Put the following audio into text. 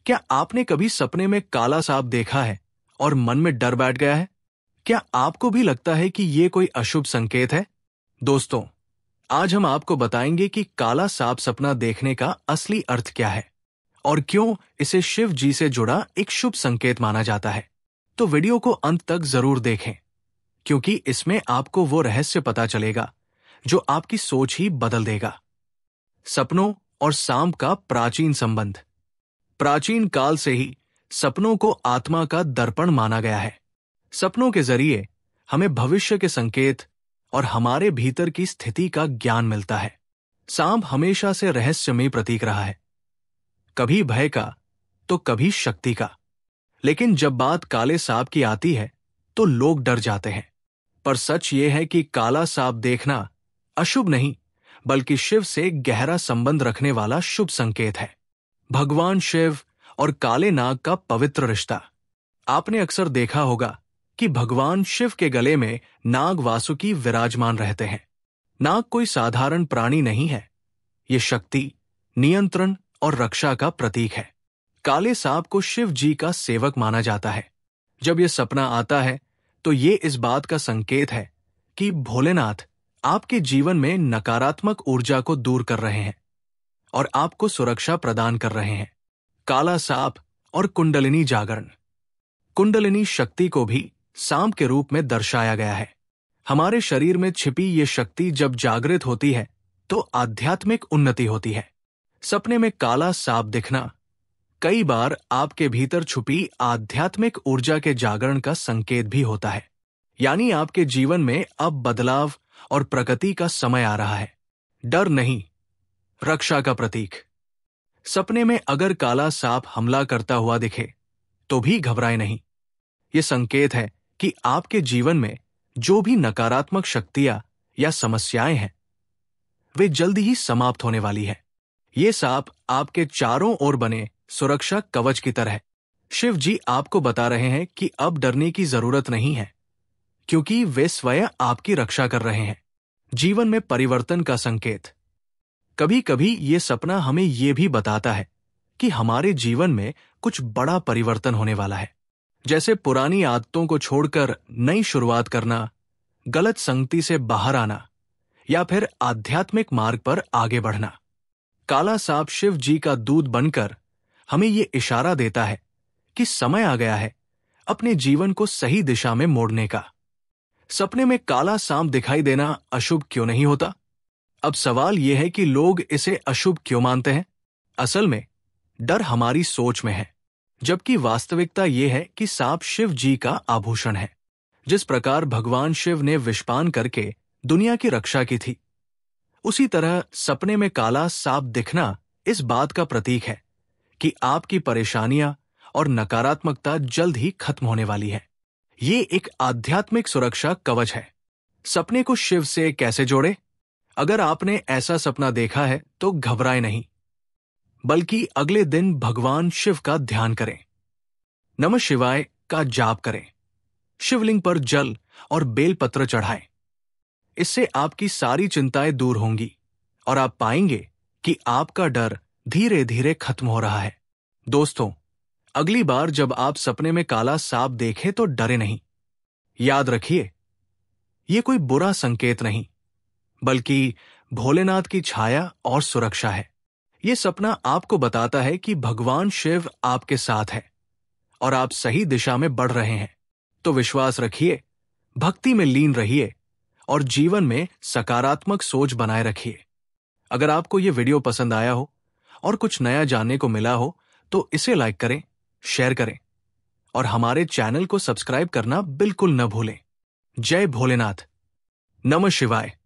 क्या आपने कभी सपने में काला सांप देखा है और मन में डर बैठ गया है? क्या आपको भी लगता है कि ये कोई अशुभ संकेत है? दोस्तों, आज हम आपको बताएंगे कि काला सांप सपना देखने का असली अर्थ क्या है और क्यों इसे शिव जी से जुड़ा एक शुभ संकेत माना जाता है। तो वीडियो को अंत तक जरूर देखें, क्योंकि इसमें आपको वो रहस्य पता चलेगा जो आपकी सोच ही बदल देगा। सपनों और सांप का प्राचीन संबंध। प्राचीन काल से ही सपनों को आत्मा का दर्पण माना गया है। सपनों के जरिए हमें भविष्य के संकेत और हमारे भीतर की स्थिति का ज्ञान मिलता है। सांप हमेशा से रहस्यमय प्रतीक रहा है, कभी भय का तो कभी शक्ति का। लेकिन जब बात काले सांप की आती है तो लोग डर जाते हैं। पर सच ये है कि काला सांप देखना अशुभ नहीं, बल्कि शिव से गहरा संबंध रखने वाला शुभ संकेत है। भगवान शिव और काले नाग का पवित्र रिश्ता। आपने अक्सर देखा होगा कि भगवान शिव के गले में नाग वासुकी विराजमान रहते हैं। नाग कोई साधारण प्राणी नहीं है, ये शक्ति, नियंत्रण और रक्षा का प्रतीक है। काले सांप को शिव जी का सेवक माना जाता है। जब यह सपना आता है तो ये इस बात का संकेत है कि भोलेनाथ आपके जीवन में नकारात्मक ऊर्जा को दूर कर रहे हैं और आपको सुरक्षा प्रदान कर रहे हैं। काला सांप और कुंडलिनी जागरण। कुंडलिनी शक्ति को भी सांप के रूप में दर्शाया गया है। हमारे शरीर में छिपी ये शक्ति जब जागृत होती है तो आध्यात्मिक उन्नति होती है। सपने में काला सांप दिखना कई बार आपके भीतर छुपी आध्यात्मिक ऊर्जा के जागरण का संकेत भी होता है। यानी आपके जीवन में अब बदलाव और प्रगति का समय आ रहा है। डर नहीं, रक्षा का प्रतीक। सपने में अगर काला सांप हमला करता हुआ दिखे तो भी घबराए नहीं। यह संकेत है कि आपके जीवन में जो भी नकारात्मक शक्तियां या समस्याएं हैं वे जल्दी ही समाप्त होने वाली है। ये सांप आपके चारों ओर बने सुरक्षा कवच की तरह है। शिव जी आपको बता रहे हैं कि अब डरने की जरूरत नहीं है, क्योंकि वे स्वयं आपकी रक्षा कर रहे हैं। जीवन में परिवर्तन का संकेत। कभी कभी ये सपना हमें ये भी बताता है कि हमारे जीवन में कुछ बड़ा परिवर्तन होने वाला है, जैसे पुरानी आदतों को छोड़कर नई शुरुआत करना, गलत संगति से बाहर आना या फिर आध्यात्मिक मार्ग पर आगे बढ़ना। काला सांप शिव जी का दूत बनकर हमें ये इशारा देता है कि समय आ गया है अपने जीवन को सही दिशा में मोड़ने का। सपने में काला सांप दिखाई देना अशुभ क्यों नहीं होता? अब सवाल यह है कि लोग इसे अशुभ क्यों मानते हैं? असल में डर हमारी सोच में है, जबकि वास्तविकता यह है कि सांप शिव जी का आभूषण है। जिस प्रकार भगवान शिव ने विषपान करके दुनिया की रक्षा की थी, उसी तरह सपने में काला सांप दिखना इस बात का प्रतीक है कि आपकी परेशानियां और नकारात्मकता जल्द ही खत्म होने वाली है। ये एक आध्यात्मिक सुरक्षा कवच है। सपने को शिव से कैसे जोड़े? अगर आपने ऐसा सपना देखा है तो घबराए नहीं, बल्कि अगले दिन भगवान शिव का ध्यान करें, नमः शिवाय का जाप करें, शिवलिंग पर जल और बेलपत्र चढ़ाएं। इससे आपकी सारी चिंताएं दूर होंगी और आप पाएंगे कि आपका डर धीरे धीरे खत्म हो रहा है। दोस्तों, अगली बार जब आप सपने में काला सांप देखें तो डरे नहीं। याद रखिए, ये कोई बुरा संकेत नहीं, बल्कि भोलेनाथ की छाया और सुरक्षा है। ये सपना आपको बताता है कि भगवान शिव आपके साथ है और आप सही दिशा में बढ़ रहे हैं। तो विश्वास रखिए, भक्ति में लीन रहिए और जीवन में सकारात्मक सोच बनाए रखिए। अगर आपको ये वीडियो पसंद आया हो और कुछ नया जानने को मिला हो तो इसे लाइक करें, शेयर करें और हमारे चैनल को सब्सक्राइब करना बिल्कुल न भूलें। जय भोलेनाथ, नमः शिवाय।